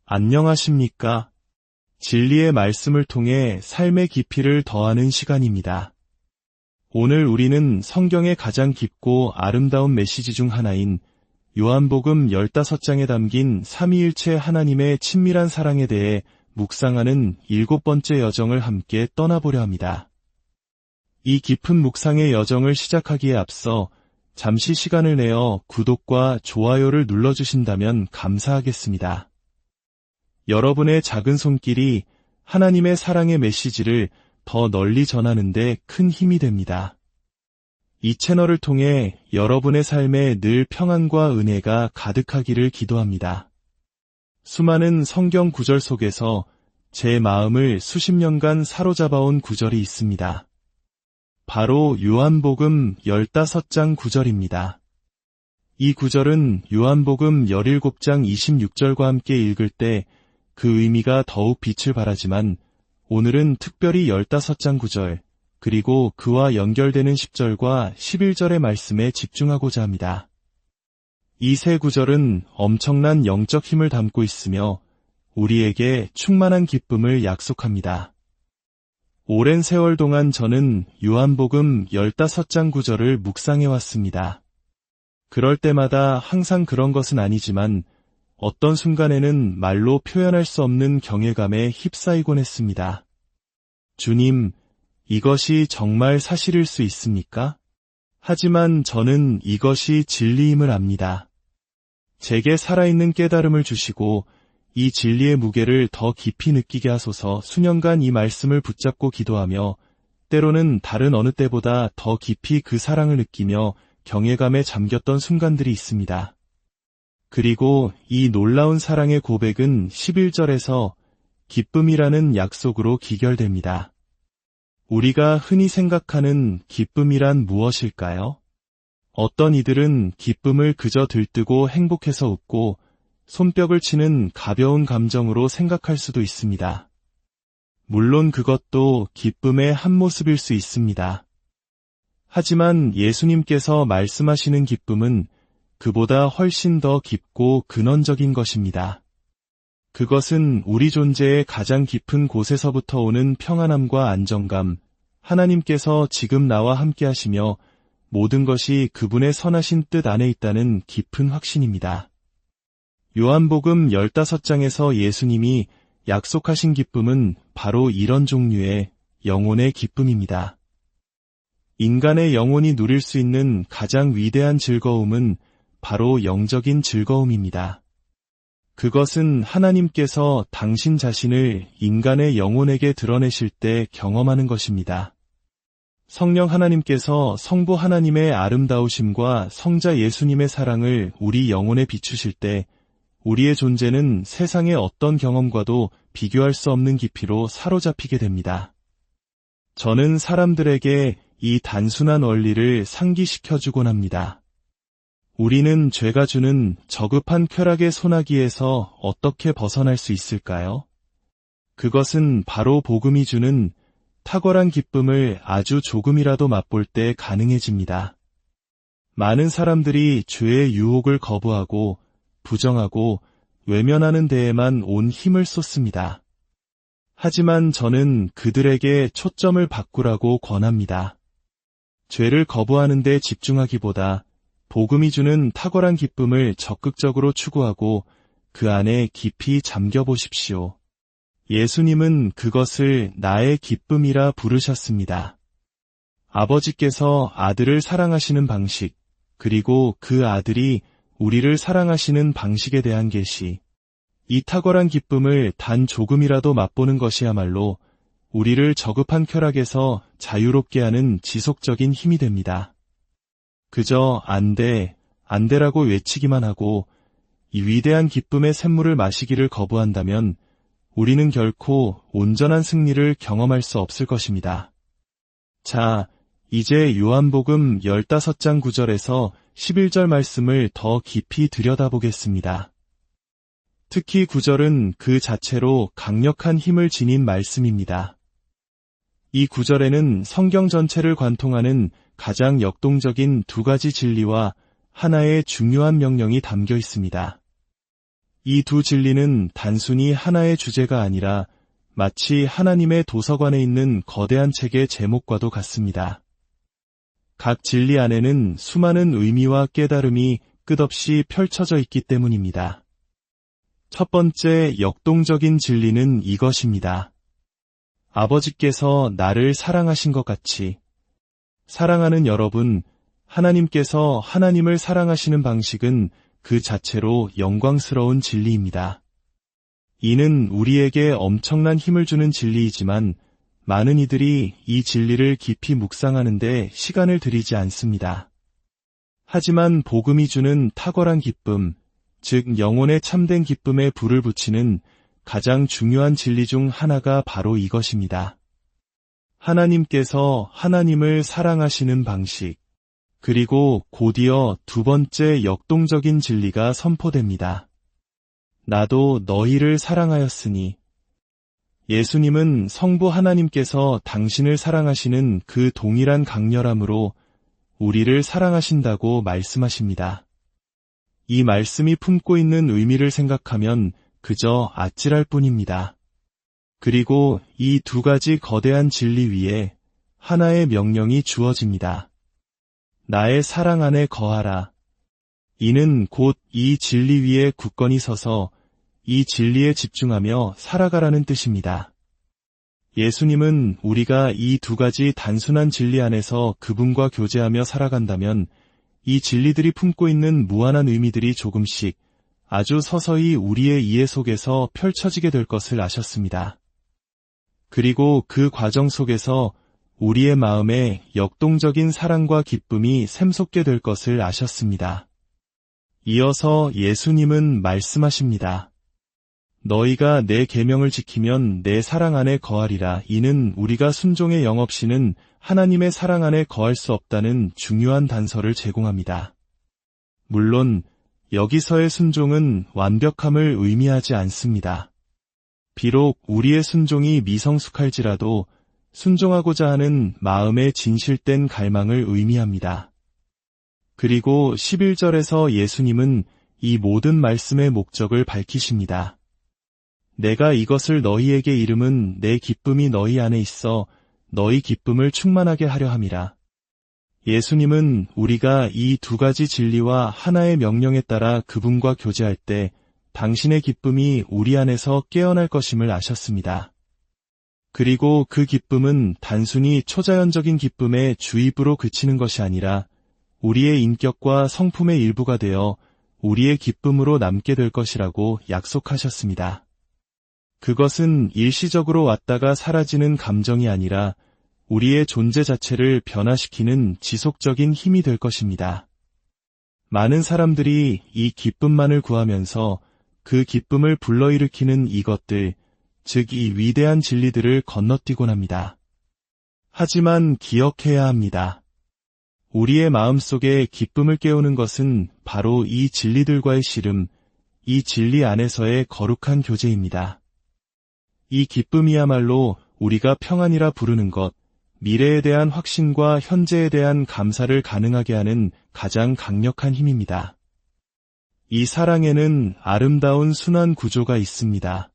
안녕하십니까? 진리의 말씀을 통해 삶의 깊이를 더하는 시간입니다. 오늘 우리는 성경의 가장 깊고 아름다운 메시지 중 하나인 요한복음 15장에 담긴 삼위일체 하나님의 친밀한 사랑에 대해 묵상하는 7번째 여정을 함께 떠나보려 합니다. 이 깊은 묵상의 여정을 시작하기에 앞서 잠시 시간을 내어 구독과 좋아요를 눌러주신다면 감사하겠습니다. 여러분의 작은 손길이 하나님의 사랑의 메시지를 더 널리 전하는 데 큰 힘이 됩니다. 이 채널을 통해 여러분의 삶에 늘 평안과 은혜가 가득하기를 기도합니다. 수많은 성경 구절 속에서 제 마음을 수십 년간 사로잡아온 구절이 있습니다. 바로 요한복음 15장 9절입니다. 이 구절은 요한복음 17장 26절과 함께 읽을 때 그 의미가 더욱 빛을 발하지만 오늘은 특별히 15장 9절 그리고 그와 연결되는 10절과 11절의 말씀에 집중하고자 합니다. 이 세 구절은 엄청난 영적 힘을 담고 있으며 우리에게 충만한 기쁨을 약속합니다. 오랜 세월 동안 저는 요한복음 15장 9절을 묵상해왔습니다. 그럴 때마다 항상 그런 것은 아니지만 어떤 순간에는 말로 표현할 수 없는 경외감에 휩싸이곤 했습니다. 주님, 이것이 정말 사실일 수 있습니까? 하지만 저는 이것이 진리임을 압니다. 제게 살아있는 깨달음을 주시고 이 진리의 무게를 더 깊이 느끼게 하소서. 수년간 이 말씀을 붙잡고 기도하며 때로는 다른 어느 때보다 더 깊이 그 사랑을 느끼며 경외감에 잠겼던 순간들이 있습니다. 그리고 이 놀라운 사랑의 고백은 11절에서 기쁨이라는 약속으로 기결됩니다. 우리가 흔히 생각하는 기쁨이란 무엇일까요? 어떤 이들은 기쁨을 그저 들뜨고 행복해서 웃고 손뼉을 치는 가벼운 감정으로 생각할 수도 있습니다. 물론 그것도 기쁨의 한 모습일 수 있습니다. 하지만 예수님께서 말씀하시는 기쁨은 그보다 훨씬 더 깊고 근원적인 것입니다. 그것은 우리 존재의 가장 깊은 곳에서부터 오는 평안함과 안정감, 하나님께서 지금 나와 함께 하시며 모든 것이 그분의 선하신 뜻 안에 있다는 깊은 확신입니다. 요한복음 15장에서 예수님이 약속하신 기쁨은 바로 이런 종류의 영혼의 기쁨입니다. 인간의 영혼이 누릴 수 있는 가장 위대한 즐거움은 바로 영적인 즐거움입니다. 그것은 하나님께서 당신 자신을 인간의 영혼에게 드러내실 때 경험하는 것입니다. 성령 하나님께서 성부 하나님의 아름다우심과 성자 예수님의 사랑을 우리 영혼에 비추실 때 우리의 존재는 세상의 어떤 경험과도 비교할 수 없는 깊이로 사로잡히게 됩니다. 저는 사람들에게 이 단순한 원리를 상기시켜주곤 합니다. 우리는 죄가 주는 저급한 쾌락의 소나기에서 어떻게 벗어날 수 있을까요? 그것은 바로 복음이 주는 탁월한 기쁨을 아주 조금이라도 맛볼 때 가능해집니다. 많은 사람들이 죄의 유혹을 거부하고 부정하고 외면하는 데에만 온 힘을 쏟습니다. 하지만 저는 그들에게 초점을 바꾸라고 권합니다. 죄를 거부하는 데 집중하기보다 복음이 주는 탁월한 기쁨을 적극적으로 추구하고 그 안에 깊이 잠겨 보십시오. 예수님은 그것을 나의 기쁨이라 부르셨습니다. 아버지께서 아들을 사랑하시는 방식, 그리고 그 아들이 우리를 사랑하시는 방식에 대한 계시, 이 탁월한 기쁨을 단 조금이라도 맛보는 것이야말로 우리를 저급한 쾌락에서 자유롭게 하는 지속적인 힘이 됩니다. 그저 안 돼라고 외치기만 하고 이 위대한 기쁨의 샘물을 마시기를 거부한다면 우리는 결코 온전한 승리를 경험할 수 없을 것입니다. 자, 이제 요한복음 15장 9절에서 11절 말씀을 더 깊이 들여다보겠습니다. 특히 9절은 그 자체로 강력한 힘을 지닌 말씀입니다. 이 9절에는 성경 전체를 관통하는 가장 역동적인 두 가지 진리와 하나의 중요한 명령이 담겨 있습니다. 이 두 진리는 단순히 하나의 주제가 아니라 마치 하나님의 도서관에 있는 거대한 책의 제목과도 같습니다. 각 진리 안에는 수많은 의미와 깨달음이 끝없이 펼쳐져 있기 때문입니다. 첫 번째 역동적인 진리는 이것입니다. 아버지께서 나를 사랑하신 것 같이 사랑하는 여러분, 하나님께서 하나님을 사랑하시는 방식은 그 자체로 영광스러운 진리입니다. 이는 우리에게 엄청난 힘을 주는 진리이지만 많은 이들이 이 진리를 깊이 묵상하는 데 시간을 들이지 않습니다. 하지만 복음이 주는 탁월한 기쁨, 즉 영혼의 참된 기쁨에 불을 붙이는 가장 중요한 진리 중 하나가 바로 이것입니다. 하나님께서 하나님을 사랑하시는 방식, 그리고 곧이어 두 번째 역동적인 진리가 선포됩니다. 나도 너희를 사랑하였으니. 예수님은 성부 하나님께서 당신을 사랑하시는 그 동일한 강렬함으로 우리를 사랑하신다고 말씀하십니다. 이 말씀이 품고 있는 의미를 생각하면 그저 아찔할 뿐입니다. 그리고 이 두 가지 거대한 진리 위에 하나의 명령이 주어집니다. 나의 사랑 안에 거하라. 이는 곧 이 진리 위에 굳건히 서서 이 진리에 집중하며 살아가라는 뜻입니다. 예수님은 우리가 이 두 가지 단순한 진리 안에서 그분과 교제하며 살아간다면 이 진리들이 품고 있는 무한한 의미들이 조금씩 아주 서서히 우리의 이해 속에서 펼쳐지게 될 것을 아셨습니다. 그리고 그 과정 속에서 우리의 마음에 역동적인 사랑과 기쁨이 샘솟게 될 것을 아셨습니다. 이어서 예수님은 말씀하십니다. 너희가 내 계명을 지키면 내 사랑 안에 거하리라. 이는 우리가 순종의 영 없이는 하나님의 사랑 안에 거할 수 없다는 중요한 단서를 제공합니다. 물론 여기서의 순종은 완벽함을 의미하지 않습니다. 비록 우리의 순종이 미성숙할지라도 순종하고자 하는 마음의 진실된 갈망을 의미합니다. 그리고 11절에서 예수님은 이 모든 말씀의 목적을 밝히십니다. 내가 이것을 너희에게 이름은 내 기쁨이 너희 안에 있어 너희 기쁨을 충만하게 하려 함이라. 예수님은 우리가 이 두 가지 진리와 하나의 명령에 따라 그분과 교제할 때 당신의 기쁨이 우리 안에서 깨어날 것임을 아셨습니다. 그리고 그 기쁨은 단순히 초자연적인 기쁨의 주입으로 그치는 것이 아니라 우리의 인격과 성품의 일부가 되어 우리의 기쁨으로 남게 될 것이라고 약속하셨습니다. 그것은 일시적으로 왔다가 사라지는 감정이 아니라 우리의 존재 자체를 변화시키는 지속적인 힘이 될 것입니다. 많은 사람들이 이 기쁨만을 구하면서 그 기쁨을 불러일으키는 이것들, 즉 이 위대한 진리들을 건너뛰곤 합니다. 하지만 기억해야 합니다. 우리의 마음속에 기쁨을 깨우는 것은 바로 이 진리들과의 씨름, 이 진리 안에서의 거룩한 교제입니다. 이 기쁨이야말로 우리가 평안이라 부르는 것, 미래에 대한 확신과 현재에 대한 감사를 가능하게 하는 가장 강력한 힘입니다. 이 사랑에는 아름다운 순환 구조가 있습니다.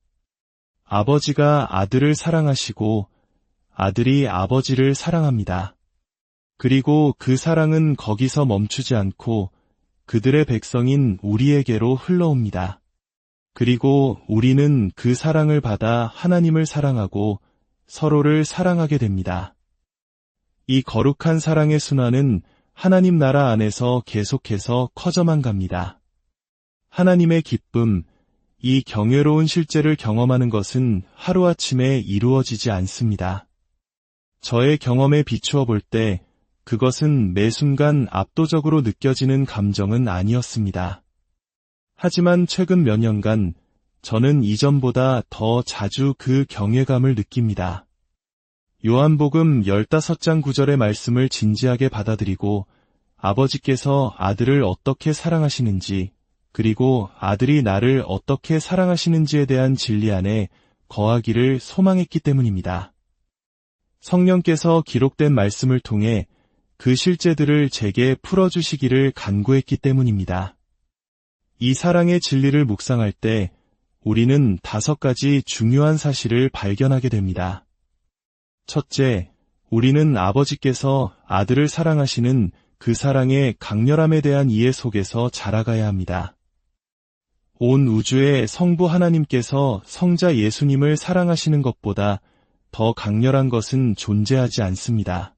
아버지가 아들을 사랑하시고 아들이 아버지를 사랑합니다. 그리고 그 사랑은 거기서 멈추지 않고 그들의 백성인 우리에게로 흘러옵니다. 그리고 우리는 그 사랑을 받아 하나님을 사랑하고 서로를 사랑하게 됩니다. 이 거룩한 사랑의 순환은 하나님 나라 안에서 계속해서 커져만 갑니다. 하나님의 기쁨, 이 경외로운 실제를 경험하는 것은 하루아침에 이루어지지 않습니다. 저의 경험에 비추어 볼 때 그것은 매 순간 압도적으로 느껴지는 감정은 아니었습니다. 하지만 최근 몇 년간 저는 이전보다 더 자주 그 경외감을 느낍니다. 요한복음 15장 9절의 말씀을 진지하게 받아들이고 아버지께서 아들을 어떻게 사랑하시는지 그리고 아들이 나를 어떻게 사랑하시는지에 대한 진리 안에 거하기를 소망했기 때문입니다. 성령께서 기록된 말씀을 통해 그 실제들을 제게 풀어주시기를 간구했기 때문입니다. 이 사랑의 진리를 묵상할 때 우리는 5가지 중요한 사실을 발견하게 됩니다. 첫째, 우리는 아버지께서 아들을 사랑하시는 그 사랑의 강렬함에 대한 이해 속에서 자라가야 합니다. 온 우주의 성부 하나님께서 성자 예수님을 사랑하시는 것보다 더 강렬한 것은 존재하지 않습니다.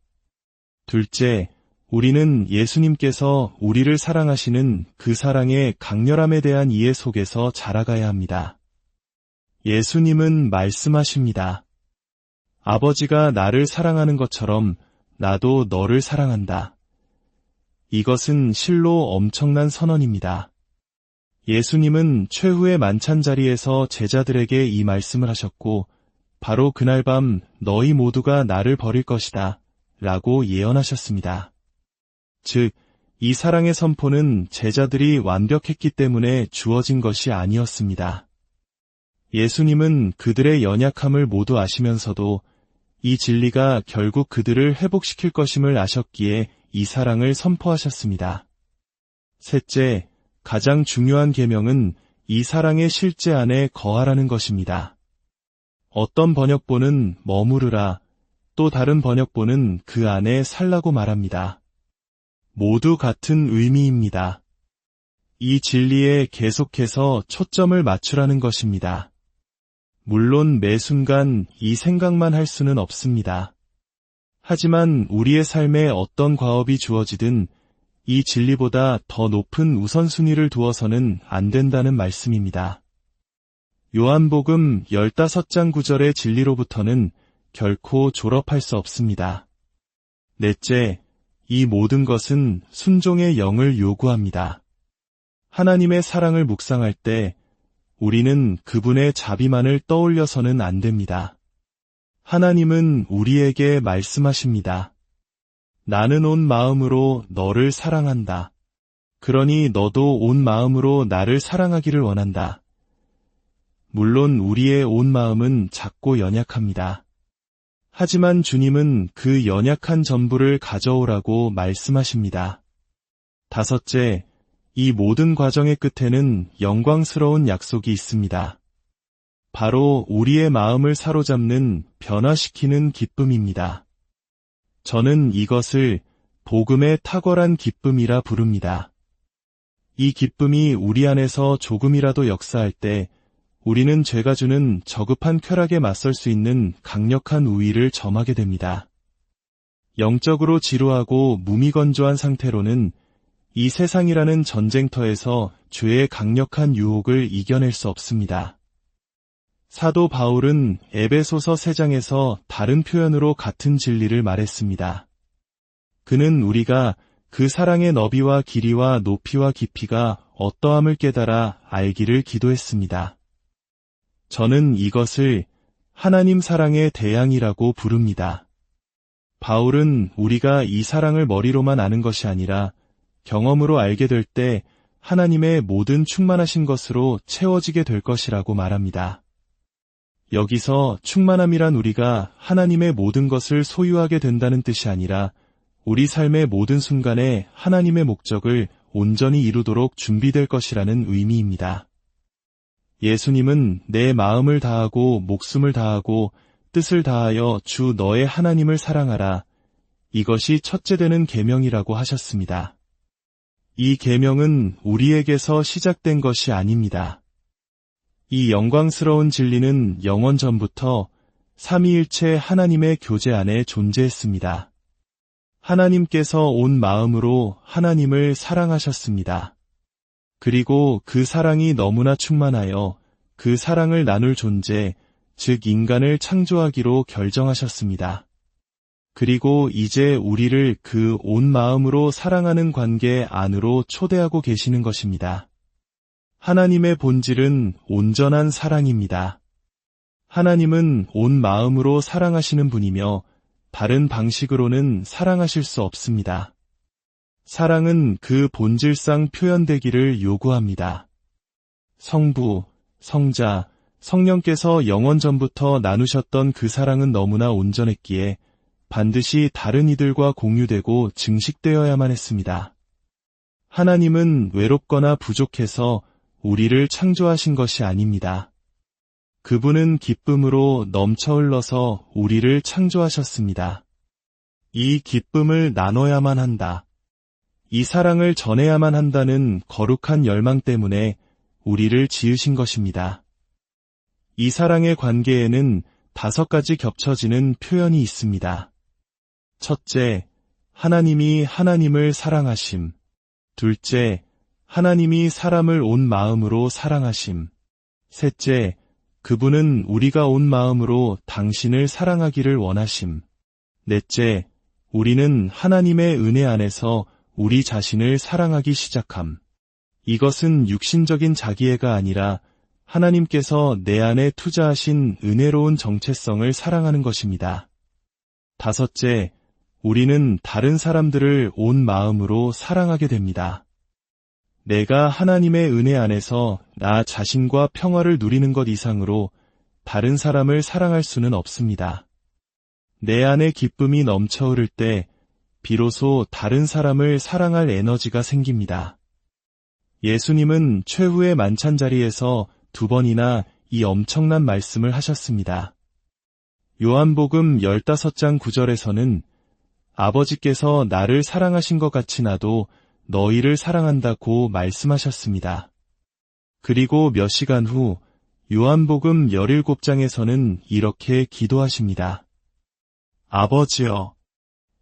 둘째, 우리는 예수님께서 우리를 사랑하시는 그 사랑의 강렬함에 대한 이해 속에서 자라가야 합니다. 예수님은 말씀하십니다. 아버지가 나를 사랑하는 것처럼 나도 너를 사랑한다. 이것은 실로 엄청난 선언입니다. 예수님은 최후의 만찬 자리에서 제자들에게 이 말씀을 하셨고, 바로 그날 밤 너희 모두가 나를 버릴 것이다 라고 예언하셨습니다. 즉, 이 사랑의 선포는 제자들이 완벽했기 때문에 주어진 것이 아니었습니다. 예수님은 그들의 연약함을 모두 아시면서도 이 진리가 결국 그들을 회복시킬 것임을 아셨기에 이 사랑을 선포하셨습니다. 셋째, 가장 중요한 계명은 이 사랑의 실제 안에 거하라는 것입니다. 어떤 번역본은 머무르라, 또 다른 번역본은 그 안에 살라고 말합니다. 모두 같은 의미입니다. 이 진리에 계속해서 초점을 맞추라는 것입니다. 물론 매 순간 이 생각만 할 수는 없습니다. 하지만 우리의 삶에 어떤 과업이 주어지든 이 진리보다 더 높은 우선순위를 두어서는 안 된다는 말씀입니다. 요한복음 15장 9절의 진리로부터는 결코 졸업할 수 없습니다. 넷째, 이 모든 것은 순종의 영을 요구합니다. 하나님의 사랑을 묵상할 때 우리는 그분의 자비만을 떠올려서는 안 됩니다. 하나님은 우리에게 말씀하십니다. 나는 온 마음으로 너를 사랑한다. 그러니 너도 온 마음으로 나를 사랑하기를 원한다. 물론 우리의 온 마음은 작고 연약합니다. 하지만 주님은 그 연약한 전부를 가져오라고 말씀하십니다. 다섯째, 이 모든 과정의 끝에는 영광스러운 약속이 있습니다. 바로 우리의 마음을 사로잡는 변화시키는 기쁨입니다. 저는 이것을 복음의 탁월한 기쁨이라 부릅니다. 이 기쁨이 우리 안에서 조금이라도 역사할 때 우리는 죄가 주는 저급한 쾌락에 맞설 수 있는 강력한 우위를 점하게 됩니다. 영적으로 지루하고 무미건조한 상태로는 이 세상이라는 전쟁터에서 죄의 강력한 유혹을 이겨낼 수 없습니다. 사도 바울은 에베소서 3장에서 다른 표현으로 같은 진리를 말했습니다. 그는 우리가 그 사랑의 너비와 길이와 높이와 깊이가 어떠함을 깨달아 알기를 기도했습니다. 저는 이것을 하나님 사랑의 대양이라고 부릅니다. 바울은 우리가 이 사랑을 머리로만 아는 것이 아니라 경험으로 알게 될 때 하나님의 모든 충만하신 것으로 채워지게 될 것이라고 말합니다. 여기서 충만함이란 우리가 하나님의 모든 것을 소유하게 된다는 뜻이 아니라 우리 삶의 모든 순간에 하나님의 목적을 온전히 이루도록 준비될 것이라는 의미입니다. 예수님은 내 마음을 다하고 목숨을 다하고 뜻을 다하여 주 너의 하나님을 사랑하라. 이것이 첫째 되는 계명이라고 하셨습니다. 이 계명은 우리에게서 시작된 것이 아닙니다. 이 영광스러운 진리는 영원 전부터 삼위일체 하나님의 교제 안에 존재했습니다. 하나님께서 온 마음으로 하나님을 사랑하셨습니다. 그리고 그 사랑이 너무나 충만하여 그 사랑을 나눌 존재, 즉 인간을 창조하기로 결정하셨습니다. 그리고 이제 우리를 그 온 마음으로 사랑하는 관계 안으로 초대하고 계시는 것입니다. 하나님의 본질은 온전한 사랑입니다. 하나님은 온 마음으로 사랑하시는 분이며 다른 방식으로는 사랑하실 수 없습니다. 사랑은 그 본질상 표현되기를 요구합니다. 성부, 성자, 성령께서 영원 전부터 나누셨던 그 사랑은 너무나 온전했기에 반드시 다른 이들과 공유되고 증식되어야만 했습니다. 하나님은 외롭거나 부족해서 우리를 창조하신 것이 아닙니다. 그분은 기쁨으로 넘쳐 흘러서 우리를 창조하셨습니다. 이 기쁨을 나눠야만 한다. 이 사랑을 전해야만 한다는 거룩한 열망 때문에 우리를 지으신 것입니다. 이 사랑의 관계에는 5가지 겹쳐지는 표현이 있습니다. 첫째, 하나님이 하나님을 사랑하심. 둘째, 하나님이 사람을 온 마음으로 사랑하심. 셋째, 그분은 우리가 온 마음으로 당신을 사랑하기를 원하심. 넷째, 우리는 하나님의 은혜 안에서 우리 자신을 사랑하기 시작함. 이것은 육신적인 자기애가 아니라 하나님께서 내 안에 투자하신 은혜로운 정체성을 사랑하는 것입니다. 다섯째, 우리는 다른 사람들을 온 마음으로 사랑하게 됩니다. 내가 하나님의 은혜 안에서 나 자신과 평화를 누리는 것 이상으로 다른 사람을 사랑할 수는 없습니다. 내 안에 기쁨이 넘쳐 흐를 때 비로소 다른 사람을 사랑할 에너지가 생깁니다. 예수님은 최후의 만찬 자리에서 2번이나 이 엄청난 말씀을 하셨습니다. 요한복음 15장 9절에서는 아버지께서 나를 사랑하신 것 같이 나도 너희를 사랑한다고 말씀하셨습니다. 그리고 몇 시간 후 요한복음 17장에서는 이렇게 기도하십니다. 아버지여,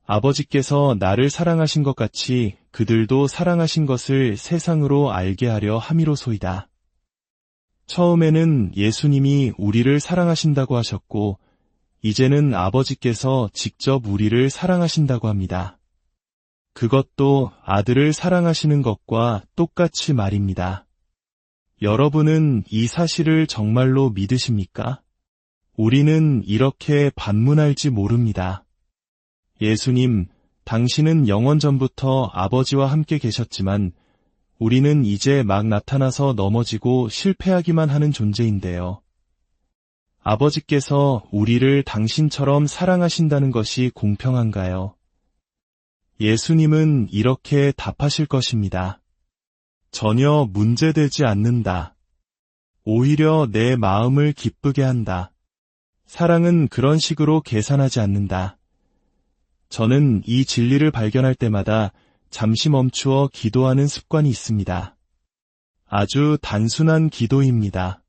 아버지께서 나를 사랑하신 것 같이 그들도 사랑하신 것을 세상으로 알게 하려 함이로소이다. 처음에는 예수님이 우리를 사랑하신다고 하셨고 이제는 아버지께서 직접 우리를 사랑하신다고 합니다. 그것도 아들을 사랑하시는 것과 똑같이 말입니다. 여러분은 이 사실을 정말로 믿으십니까? 우리는 이렇게 반문할지 모릅니다. 예수님, 당신은 영원 전부터 아버지와 함께 계셨지만 우리는 이제 막 나타나서 넘어지고 실패하기만 하는 존재인데요. 아버지께서 우리를 당신처럼 사랑하신다는 것이 공평한가요? 예수님은 이렇게 답하실 것입니다. 전혀 문제되지 않는다. 오히려 내 마음을 기쁘게 한다. 사랑은 그런 식으로 계산하지 않는다. 저는 이 진리를 발견할 때마다 잠시 멈추어 기도하는 습관이 있습니다. 아주 단순한 기도입니다.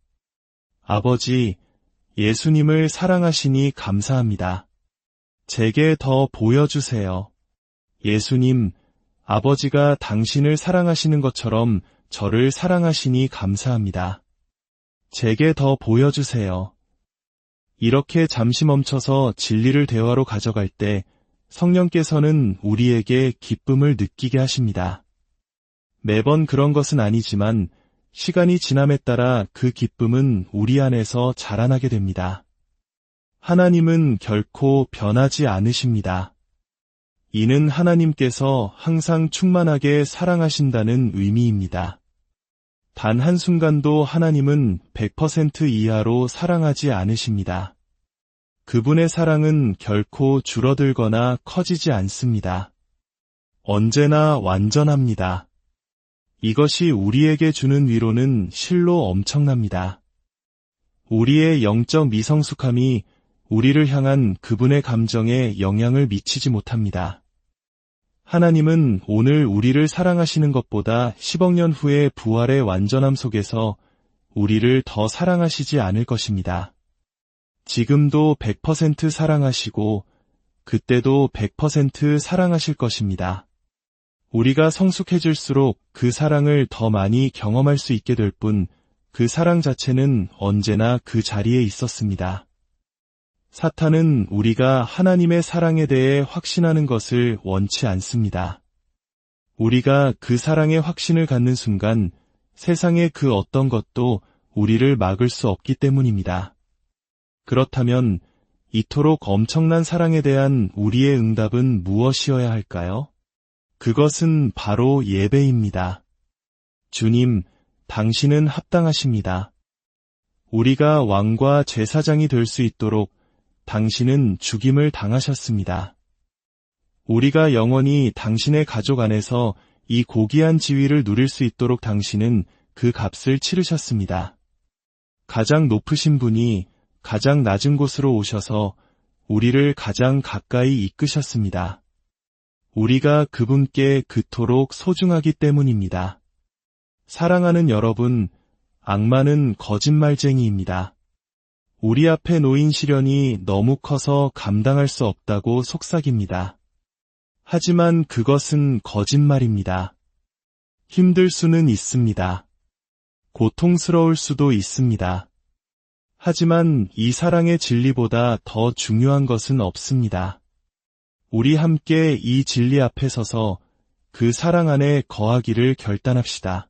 아버지, 예수님을 사랑하시니 감사합니다. 제게 더 보여주세요. 예수님, 아버지가 당신을 사랑하시는 것처럼 저를 사랑하시니 감사합니다. 제게 더 보여주세요. 이렇게 잠시 멈춰서 진리를 대화로 가져갈 때 성령께서는 우리에게 기쁨을 느끼게 하십니다. 매번 그런 것은 아니지만 시간이 지남에 따라 그 기쁨은 우리 안에서 자라나게 됩니다. 하나님은 결코 변하지 않으십니다. 이는 하나님께서 항상 충만하게 사랑하신다는 의미입니다. 단 한순간도 하나님은 100% 이하로 사랑하지 않으십니다. 그분의 사랑은 결코 줄어들거나 커지지 않습니다. 언제나 완전합니다. 이것이 우리에게 주는 위로는 실로 엄청납니다. 우리의 영적 미성숙함이 우리를 향한 그분의 감정에 영향을 미치지 못합니다. 하나님은 오늘 우리를 사랑하시는 것보다 10억 년 후의 부활의 완전함 속에서 우리를 더 사랑하시지 않을 것입니다. 지금도 100% 사랑하시고 그때도 100% 사랑하실 것입니다. 우리가 성숙해질수록 그 사랑을 더 많이 경험할 수 있게 될 뿐 그 사랑 자체는 언제나 그 자리에 있었습니다. 사탄은 우리가 하나님의 사랑에 대해 확신하는 것을 원치 않습니다. 우리가 그 사랑의 확신을 갖는 순간 세상의 그 어떤 것도 우리를 막을 수 없기 때문입니다. 그렇다면 이토록 엄청난 사랑에 대한 우리의 응답은 무엇이어야 할까요? 그것은 바로 예배입니다. 주님, 당신은 합당하십니다. 우리가 왕과 제사장이 될 수 있도록 당신은 죽임을 당하셨습니다. 우리가 영원히 당신의 가족 안에서 이 고귀한 지위를 누릴 수 있도록 당신은 그 값을 치르셨습니다. 가장 높으신 분이 가장 낮은 곳으로 오셔서 우리를 가장 가까이 이끄셨습니다. 우리가 그분께 그토록 소중하기 때문입니다. 사랑하는 여러분, 악마는 거짓말쟁이입니다. 우리 앞에 놓인 시련이 너무 커서 감당할 수 없다고 속삭입니다. 하지만 그것은 거짓말입니다. 힘들 수는 있습니다. 고통스러울 수도 있습니다. 하지만 이 사랑의 진리보다 더 중요한 것은 없습니다. 우리 함께 이 진리 앞에 서서 그 사랑 안에 거하기를 결단합시다.